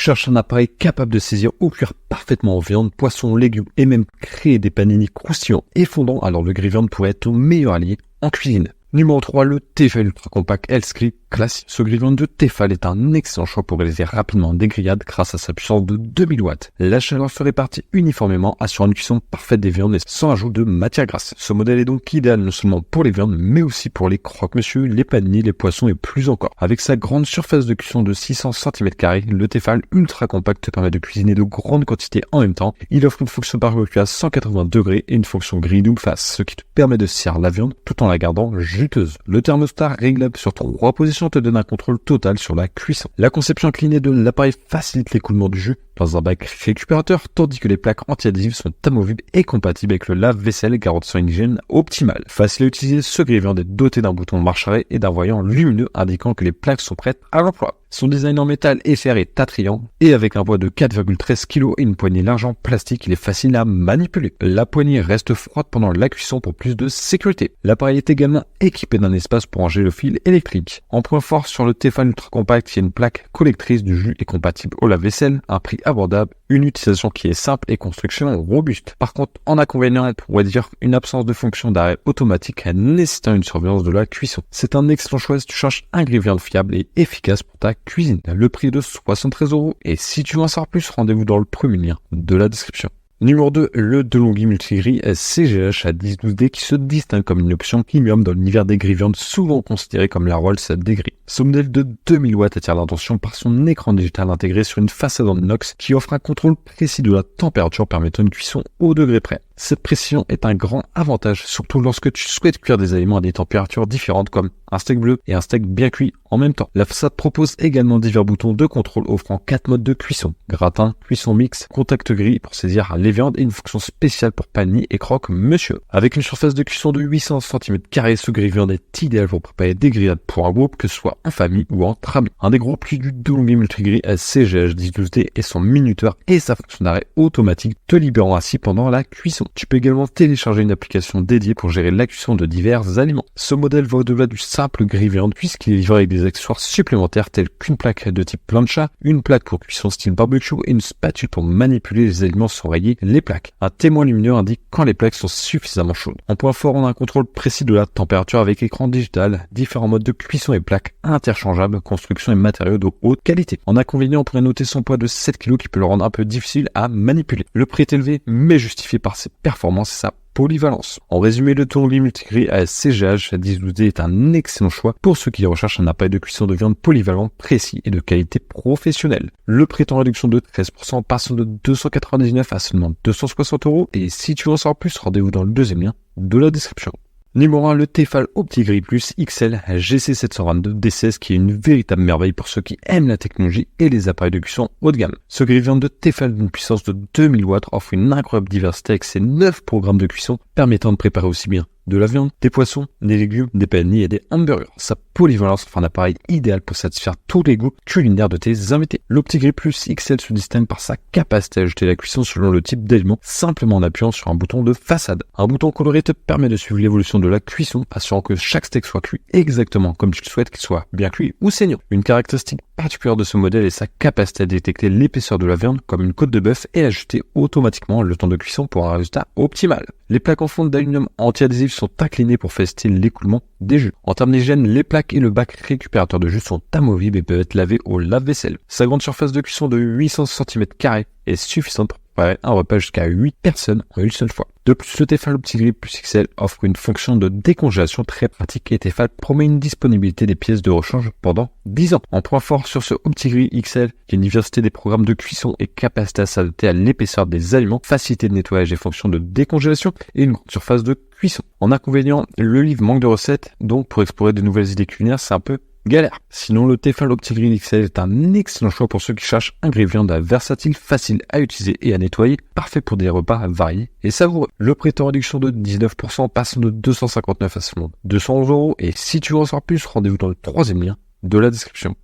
cherches un appareil capable de saisir ou cuire parfaitement viande, poisson, légumes et même créer des panini croustillants et fondants, alors le grille-viande pourrait être ton meilleur allié en cuisine. Numéro 3, le Tefal Ultra Compact L-Clip classique. Ce grille-viande de Tefal est un excellent choix pour réaliser rapidement des grillades grâce à sa puissance de 2000 watts. La chaleur se répartit uniformément, assurant une cuisson parfaite des viandes et sans ajout de matière grasse. Ce modèle est donc idéal non seulement pour les viandes, mais aussi pour les croque-monsieur, les panini, les poissons et plus encore. Avec sa grande surface de cuisson de 600 cm², le Tefal Ultra Compact te permet de cuisiner de grandes quantités en même temps. Il offre une fonction barbecue à 180 degrés et une fonction grille double face, ce qui te permet de serrer la viande tout en la gardant juteuse. Le thermostat réglable sur 3 positions te donne un contrôle total sur la cuisson. La conception inclinée de l'appareil facilite l'écoulement du jus dans un bac récupérateur, tandis que les plaques anti-adhésives sont amovibles et compatibles avec le lave-vaisselle garantissant une hygiène optimale. Facile à utiliser, ce grille-viande est doté d'un bouton marche-arrêt et d'un voyant lumineux indiquant que les plaques sont prêtes à l'emploi. Son design en métal et fer est attrayant et avec un poids de 4,13 kg et une poignée large en plastique, il est facile à manipuler. La poignée reste froide pendant la cuisson pour plus de sécurité. L'appareil est également équipé d'un espace pour ranger le fil électrique. En point fort sur le Tefal Ultra Compact, il y a une plaque collectrice du jus et compatible au lave-vaisselle, un prix abordable, une utilisation qui est simple et construction robuste. Par contre, en inconvénient, on pourrait dire une absence de fonction d'arrêt automatique nécessitant une surveillance de la cuisson. C'est un excellent choix si tu cherches un grille-viande fiable et efficace pour ta cuisine. Le prix est de 73 € et si tu veux en savoir plus, rendez-vous dans le premier lien de la description. Numéro 2, le DeLonghi Multigrille CGH à 10-12D qui se distingue comme une option premium dans l'univers des grilles-viandes souvent considérée comme la Rolls des grilles. Ce modèle de 2000 watts attire l'attention par son écran digital intégré sur une façade en inox qui offre un contrôle précis de la température permettant une cuisson au degré près. Cette précision est un grand avantage, surtout lorsque tu souhaites cuire des aliments à des températures différentes comme un steak bleu et un steak bien cuit en même temps. La façade propose également divers boutons de contrôle offrant 4 modes de cuisson: gratin, cuisson mixte, contact grille pour saisir les viandes et une fonction spéciale pour panini et croque-monsieur. Avec une surface de cuisson de 800 cm², ce grille-viande est idéal pour préparer des grillades pour un groupe, que ce soit en famille ou entre amis. Un des gros plus du DeLonghi Multigrille CGH 10-12D est son minuteur et sa fonction d'arrêt automatique te libérant ainsi pendant la cuisson. Tu peux également télécharger une application dédiée pour gérer la cuisson de divers aliments. Ce modèle va au-delà du simple grille-viande puisqu'il est livré avec des accessoires supplémentaires tels qu'une plaque de type plancha, une plaque pour cuisson style barbecue et une spatule pour manipuler les aliments sans rayer les plaques. Un témoin lumineux indique quand les plaques sont suffisamment chaudes. En point fort, on a un contrôle précis de la température avec écran digital, différents modes de cuisson et plaques interchangeables, construction et matériaux de haute qualité. En inconvénient, on pourrait noter son poids de 7 kg qui peut le rendre un peu difficile à manipuler. Le prix est élevé mais justifié par ses performances et sa polyvalence. En résumé, le DeLonghi Multigrille CGH 10-12D est un excellent choix pour ceux qui recherchent un appareil de cuisson de viande polyvalent, précis et de qualité professionnelle. Le prix est en réduction de 13%, passant de 299 à seulement 260 € et si tu veux en savoir plus, rendez-vous dans le deuxième lien de la description. Numéro 1, le Tefal OptiGrill Plus XL GC722 D16 qui est une véritable merveille pour ceux qui aiment la technologie et les appareils de cuisson haut de gamme. Ce grille-viande de Tefal d'une puissance de 2000 watts offre une incroyable diversité avec ses 9 programmes de cuisson permettant de préparer aussi bien de la viande, des poissons, des légumes, des panini et des hamburgers. Sa polyvalence fait un appareil idéal pour satisfaire tous les goûts culinaires de tes invités. L'OptiGrill Plus XL se distingue par sa capacité à ajuster la cuisson selon le type d'aliment, simplement en appuyant sur un bouton de façade. Un bouton coloré te permet de suivre l'évolution de la cuisson, assurant que chaque steak soit cuit exactement comme tu le souhaites, qu'il soit bien cuit ou saignant. Une caractéristique particulière de ce modèle est sa capacité à détecter l'épaisseur de la viande comme une côte de bœuf et ajuster automatiquement le temps de cuisson pour un résultat optimal. Les plaques en fonte d'aluminium anti-adhésif sont inclinées pour faciliter l'écoulement des jus. En termes d'hygiène, les plaques et le bac récupérateur de jus sont amovibles et peuvent être lavés au lave-vaisselle. Sa grande surface de cuisson de 800 cm² est suffisante pour préparer un repas jusqu'à 8 personnes en une seule fois. De plus, le Tefal OptiGrill Plus XL offre une fonction de décongélation très pratique et Tefal promet une disponibilité des pièces de rechange pendant 10 ans. En point fort sur ce OptiGrill XL, il y a une diversité des programmes de cuisson et capacité à s'adapter à l'épaisseur des aliments, facilité de nettoyage et fonctions de décongélation et une grande surface de cuisson. En inconvénient, le livre manque de recettes, donc pour explorer de nouvelles idées culinaires, c'est un peu galère. Sinon, le Tefal OptiGrill XL est un excellent choix pour ceux qui cherchent un grille-viande versatile, facile à utiliser et à nettoyer, parfait pour des repas variés et savoureux. Le prix est en réduction de 19%, passant de 259 à seulement 200 € et si tu veux en savoir plus, rendez-vous dans le troisième lien de la description.